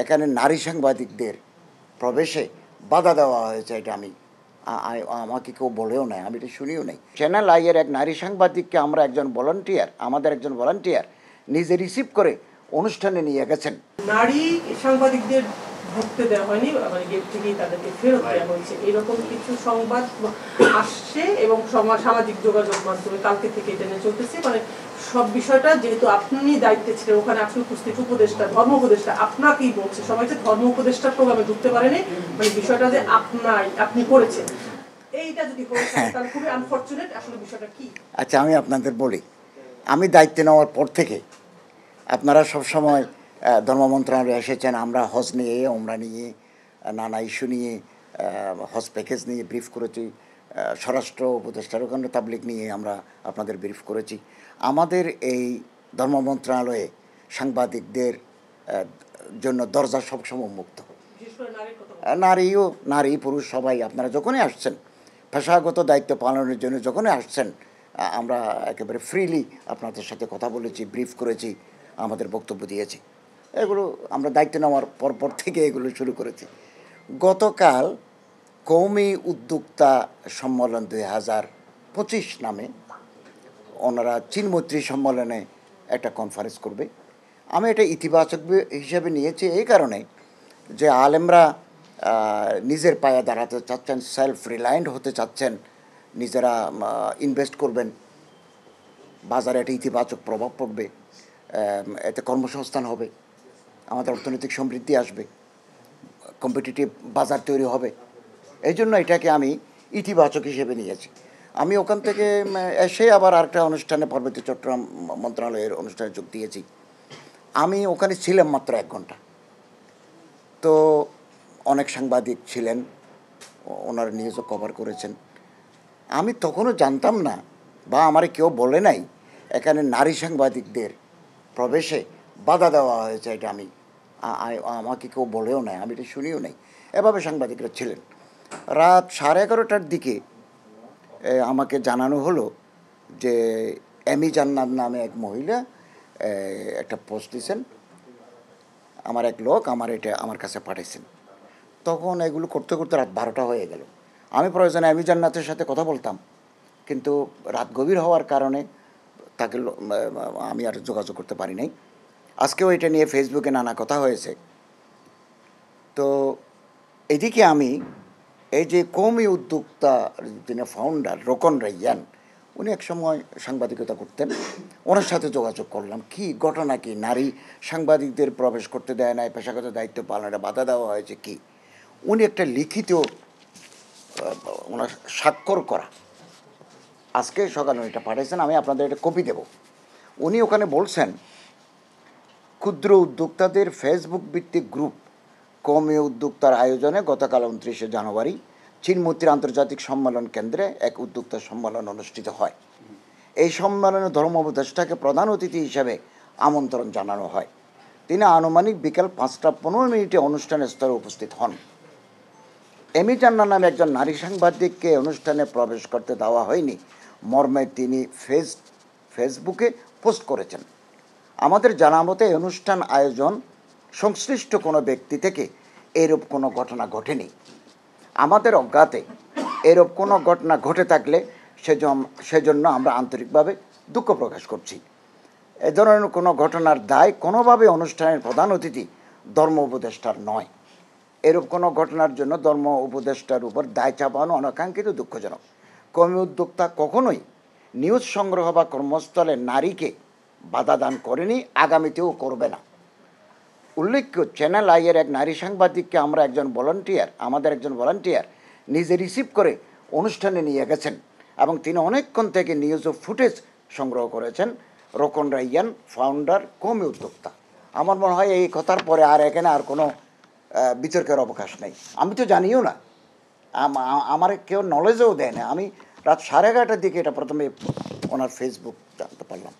এখানে নারী সাংবাদিকদের প্রবেশে বাধা দেওয়া হয়েছে, এটা আমাকে কেউ বলেও নাই, আমি এটা শুনিও নাই। চ্যানেল আইয়ের এক নারী সাংবাদিককে আমরা আমাদের একজন ভলান্টিয়ার নিজে রিসিভ করে অনুষ্ঠানে নিয়ে গেছেন। নারী সাংবাদিকদের ঢুকতে দেওয়া হয়নি, মানে গেট থেকেই তাদেরকে ফেরত দেওয়া হয়েছে, এরকম কিছু সংবাদ আসছে এবং সামাজিক যোগাযোগ মাধ্যমে কালকে থেকে এটা নিয়ে চলতেছে। মানে সব বিষয়টা যেহেতু আপনি দায়িত্বে ছিলেন, ওখানে আপনি উপস্থিত উপদেষ্টা, ধর্ম উপদেষ্টা, আপনাকেই বলছে সবাই যে ধর্ম উপদেষ্টার প্রোগ্রামে ঢুকতে পারেনি, মানে বিষয়টা যে আপনি করেছেন, এইটা যদি হয়ে থাকে তাহলে খুবই আনফরচুনেট। আসলে বিষয়টা কি? আচ্ছা, আমি আপনাদের বলি, আমি দায়িত্ব নেওয়ার পর থেকে আপনারা সবসময় ধর্ম মন্ত্রণালয়ে এসেছেন, আমরা হজ নিয়ে, ওমরা নিয়ে, নানা ইস্যু নিয়ে, হজ প্যাকেজ নিয়ে ব্রিফ করেছি, স্বরাষ্ট্র উপদেষ্টার ওখানে তাবলিগ নিয়ে আমরা আপনাদের ব্রিফ করেছি। আমাদের এই ধর্ম মন্ত্রণালয়ে সাংবাদিকদের জন্য দরজা সবসময় মুক্ত, নারী পুরুষ সবাই। আপনারা যখনই আসছেন, পেশাগত দায়িত্ব পালনের জন্য যখনই আসছেন, আমরা একেবারে ফ্রিলি আপনাদের সাথে কথা বলেছি, ব্রিফ করেছি, আমাদের বক্তব্য দিয়েছি। এগুলো আমরা দায়িত্ব নেওয়ার পরপর থেকে এগুলো শুরু করেছি। গতকাল কওমি উদ্যোক্তা সম্মেলন 2025 নামে ওনারা চীনমৈত্রী সম্মেলনে একটা কনফারেন্স করবে। আমি এটা ইতিবাচক হিসেবে নিয়েছি এই কারণে যে আলেমরা নিজের পায়ে দাঁড়াতে চাচ্ছেন, সেলফ রিলায়েন্ট হতে চাচ্ছেন, নিজেরা ইনভেস্ট করবেন, বাজারে একটা ইতিবাচক প্রভাব পড়বে, এতে কর্মসংস্থান হবে, আমাদের অর্থনৈতিক সমৃদ্ধি আসবে, কম্পিটিটিভ বাজার তৈরি হবে। এই জন্য এটাকে আমি ইতিবাচক হিসেবে নিয়েছি। আমি ওখান থেকে এসে আবার আরেকটা অনুষ্ঠানে পার্বত্য চট্টগ্রাম মন্ত্রণালয়ের অনুষ্ঠানে যোগ দিয়েছি। আমি ওখানে ছিলাম মাত্র 1 ঘন্টা। তো অনেক সাংবাদিক ছিলেন, ওনারা নিউজও কভার করেছেন। আমি তখনও জানতাম না, বা আমারে কেউ বলে নাই এখানে নারী সাংবাদিকদের প্রবেশে বাধা দেওয়া হয়েছে, এটা আমাকে কেউ বলেও নাই, আমি এটা শুনিও নাই। এভাবে সাংবাদিকরা ছিলেন। রাত 11:30টার দিকে আমাকে জানানো হলো যে এমি জান্নাত নামে এক মহিলা একটা পোস্ট দিয়েছেন, আমার এক লোক আমার কাছে পাঠিয়েছেন। তখন এগুলো করতে করতে রাত 12টা হয়ে গেল। আমি প্রয়োজনে এমি জান্নাতের সাথে কথা বলতাম, কিন্তু রাত গভীর হওয়ার কারণে তাকে আমি আর যোগাযোগ করতে পারি নাই। আজকেও এটা নিয়ে ফেসবুকে নানা কথা হয়েছে। তো এদিকে আমি এই যে কওমি উদ্যোক্তা যিনি ফাউন্ডার রোকন রাইয়ান, উনি এক সময় সাংবাদিকতা করতেন, ওনার সাথে যোগাযোগ করলাম। কি ঘটনা, কি নারী সাংবাদিকদের প্রবেশ করতে দেয় নাই, পেশাগত দায়িত্ব পালনে বাধা দেওয়া হয়েছে কি? উনি একটা লিখিত ওনার স্বাক্ষর করা আজকে সকালে এটা পাঠিয়েছেন, আমি আপনাদের এটা কপি দেব। উনি ওখানে বলছেন, ক্ষুদ্র উদ্যোক্তাদের ফেসবুক ভিত্তিক গ্রুপ কওমি উদ্যোক্তার আয়োজনে গতকাল 29শে জানুয়ারি চীনমৈত্রী আন্তর্জাতিক সম্মেলন কেন্দ্রে এক উদ্যোক্তা সম্মেলন অনুষ্ঠিত হয়। এই সম্মেলনে ধর্ম উপদেষ্টাকে প্রধান অতিথি হিসেবে আমন্ত্রণ জানানো হয়। তিনি আনুমানিক বিকেল 5টা 15 অনুষ্ঠানের স্তরে উপস্থিত হন। এমি জান্নাত নামে একজন নারী সাংবাদিককে অনুষ্ঠানে প্রবেশ করতে দেওয়া হয়নি মর্মে তিনি ফেসবুকে পোস্ট করেছেন। আমাদের জানা মতে অনুষ্ঠান আয়োজন সংশ্লিষ্ট কোনো ব্যক্তি থেকে এরূপ কোনো ঘটনা ঘটেনি। আমাদের অজ্ঞাতে এরূপ কোনো ঘটনা ঘটে থাকলে সেজন্য আমরা আন্তরিকভাবে দুঃখ প্রকাশ করছি। এ ধরনের কোনো ঘটনার দায় কোনোভাবে অনুষ্ঠানের প্রধান অতিথি ধর্ম উপদেষ্টার নয়। এরূপ কোনো ঘটনার জন্য ধর্ম উপদেষ্টার উপর দায় চাপানো অনাকাঙ্ক্ষিত, দুঃখজনক। কওমি উদ্যোক্তা কখনোই নিউজ সংগ্রহ বা কর্মস্থলে নারীকে বাধা দান করেনি, আগামীতেও করবে না। উল্লেখ্য, চ্যানেল আইয়ের এক নারী সাংবাদিককে আমাদের একজন ভলান্টিয়ার নিজে রিসিভ করে অনুষ্ঠানে নিয়ে গেছেন এবং তিনি অনেকক্ষণ থেকে নিউজ ও ফুটেজ সংগ্রহ করেছেন। রোকন রাইয়ান, ফাউন্ডার, কওমি উদ্যোক্তা। আমার মনে হয় এই কথার পরে আর এখানে আর কোনো বিতর্কের অবকাশ নেই। আমি তো জানিও না, আমার কেউ নলেজও দেয় না। আমি রাত 11:30টার দিকে এটা প্রথমে ওনার ফেসবুক জানতে পারলাম।